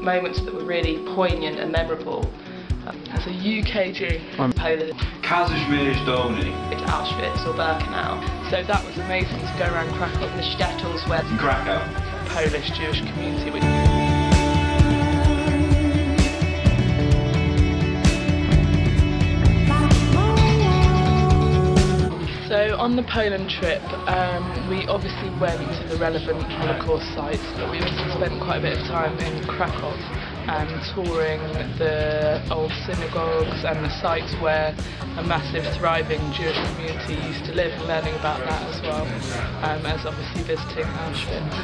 moments that were really poignant and memorable. As a UK Jew in Poland, to Auschwitz or Birkenau. So that was amazing to go around Krakow and the shtetls where in Krakow, Polish Jewish community. So on the Poland trip, we obviously went to the relevant Holocaust sites, but we also spent quite a bit of time in Krakow touring the old synagogues and the sites where a massive thriving Jewish community used to live, and learning about that as well, as obviously visiting Auschwitz.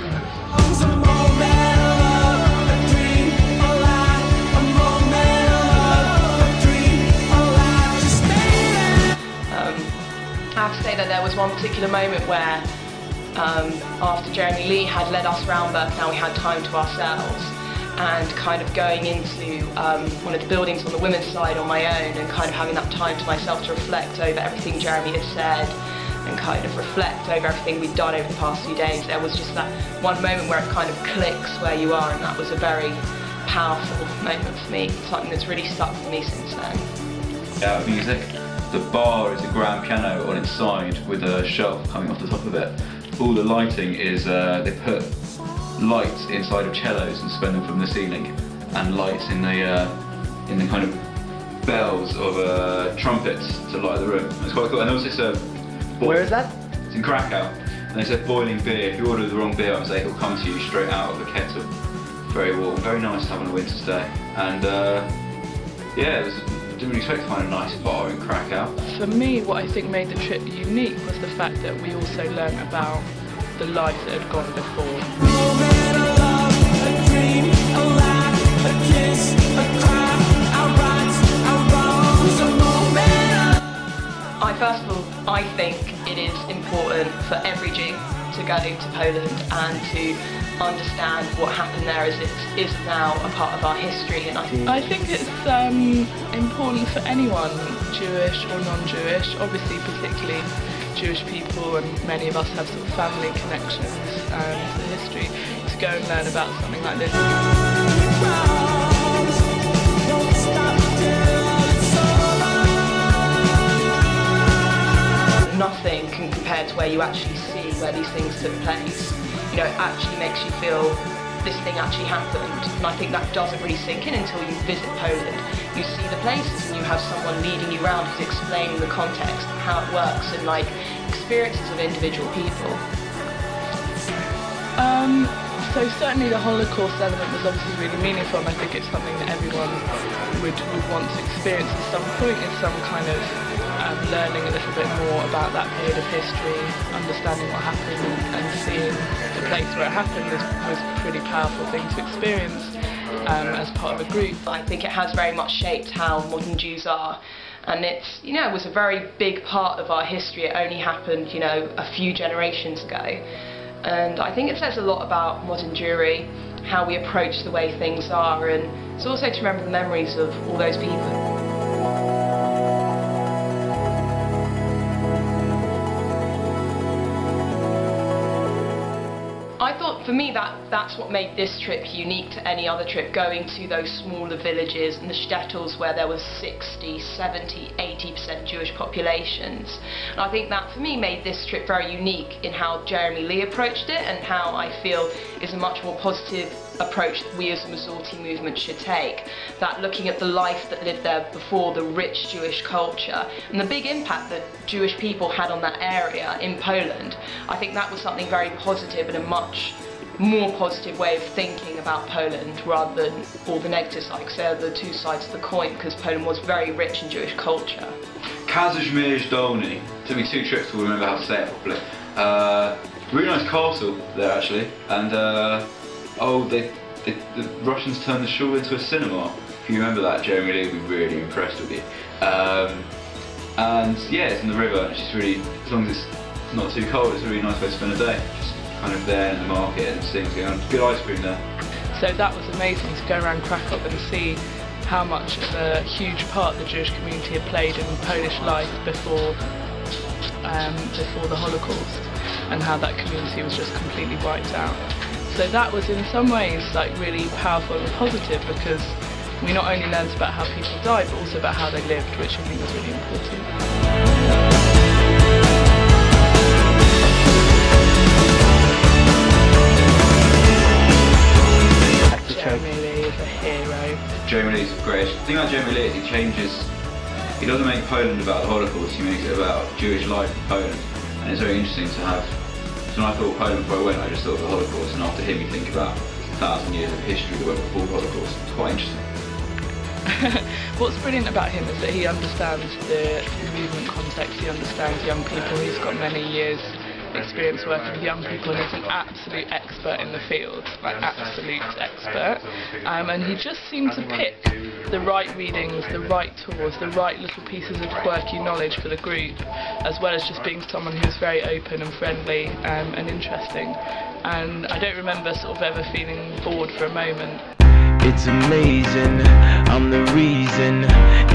I have to say that there was one particular moment where after Jeremy Lee had led us round Birkenau, we had time to ourselves, and kind of going into one of the buildings on the women's side on my own and kind of having that time to myself to reflect over everything Jeremy had said and kind of reflect over everything we'd done over the past few days. There was just that one moment where it kind of clicks where you are, and that was a very powerful moment for me, something that's really stuck with me since then. Yeah, music. The bar is a grand piano on its side with a shelf coming off the top of it. All the lighting is, they put lights inside of cellos and suspend them from the ceiling, and lights in the kind of bells of trumpets to light the room. It's quite cool. And also serve. Where is that? It's in Krakow. And they serve boiling beer. If you order the wrong beer, I would say it'll come to you straight out of a kettle. Very warm, very nice to have on a winter's day. And yeah, I didn't really expect to find a nice bar in Krakow. For me, what I think made the trip unique was the fact that we also learned about the life that had gone before. First of all, I think it is important for every Jew to go to Poland and to understand what happened there, as it is now a part of our history. And I think it's important for anyone, Jewish or non-Jewish, obviously particularly Jewish people, and many of us have sort of family connections to history, to go and learn about something like this. Nothing can compare to where you actually see where these things took place. You know, it actually makes you feel this thing actually happened, and I think that doesn't really sink in until you visit Poland. You see the places and you have someone leading you around who's explaining the context, how it works, and like experiences of individual people. So certainly the Holocaust element was obviously really meaningful, and I think it's something that everyone would want to experience at some point, in some kind of learning a little bit more about that period of history, understanding what happened, and seeing the place where it happened was a pretty powerful thing to experience as part of a group. I think it has very much shaped how modern Jews are, and it's, you know, it was a very big part of our history. It only happened, you know, a few generations ago, and I think it says a lot about modern Jewry, how we approach the way things are, and it's also to remember the memories of all those people. I thought for me that's what made this trip unique to any other trip, going to those smaller villages and the shtetls where there was 60, 70, 80% Jewish populations. And I think that for me made this trip very unique in how Jeremy Lee approached it, and how I feel is a much more positive approach that we as a Masorti movement should take. That looking at the life that lived there before, the rich Jewish culture, and the big impact that Jewish people had on that area in Poland. I think that was something very positive and a much more positive way of thinking about Poland, rather than all the negative sides, because they're the two sides of the coin, because Poland was very rich in Jewish culture. Kazimierz Dolny. Took me 2 trips to remember how to say it properly. Really nice castle there actually, and the Russians turned the shul into a cinema. If you remember that, Jeremy Lee would be really impressed with you. And yeah, it's in the river, and it's just really, as long as it's not too cold, it's a really nice way to spend a day. Just kind of there in the market and seeing what's going on. Good ice cream there. So that was amazing to go around Krakow and see how much of a huge part the Jewish community had played in Polish life before the Holocaust, and how that community was just completely wiped out. So that was in some ways like really powerful and positive, because we not only learned about how people died, but also about how they lived, which I think was really important. Jeremy Lee is a hero. Jeremy Lee's great. The thing about Jeremy Lee is he doesn't make Poland about the Holocaust, he makes it about Jewish life in Poland. And it's very interesting to have, so when I thought of Poland before I went, I just thought of the Holocaust, and after him you think about 1,000 years of history that went before the Holocaust. It's quite interesting. What's brilliant about him is that he understands the movement context, he understands young people, he's got many years experience working with young people, and he's an absolute expert in the field, like absolute expert, and he just seemed to pick the right readings, the right tours, the right little pieces of quirky knowledge for the group, as well as just being someone who's very open and friendly and interesting, and I don't remember sort of ever feeling bored for a moment. It's amazing, I'm the reason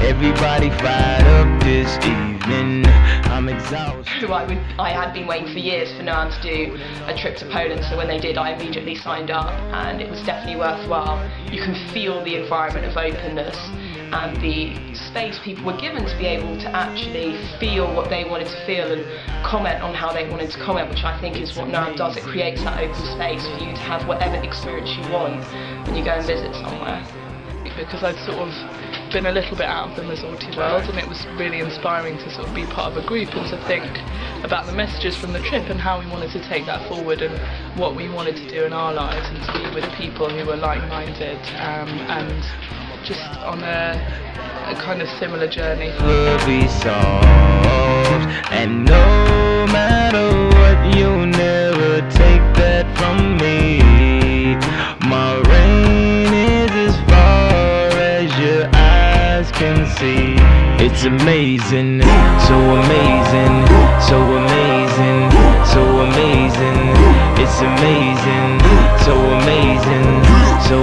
everybody fired up this evening. I'm exhausted. So I had been waiting for years for Noam to do a trip to Poland, so when they did I immediately signed up, and it was definitely worthwhile. You can feel the environment of openness and the space people were given to be able to actually feel what they wanted to feel and comment on how they wanted to comment, which I think is what Noam does. It creates that open space for you to have whatever experience you want when you go and visit somewhere. Because I'd sort of been a little bit out of the Masorti world, and it was really inspiring to sort of be part of a group and to think about the messages from the trip and how we wanted to take that forward and what we wanted to do in our lives, and to be with people who were like-minded and just on a kind of similar journey. Will be solved, and no matter what, you'll never take that from me. My reign is as far as your eyes can see. It's amazing, so amazing, so amazing, so amazing. It's amazing, so amazing, so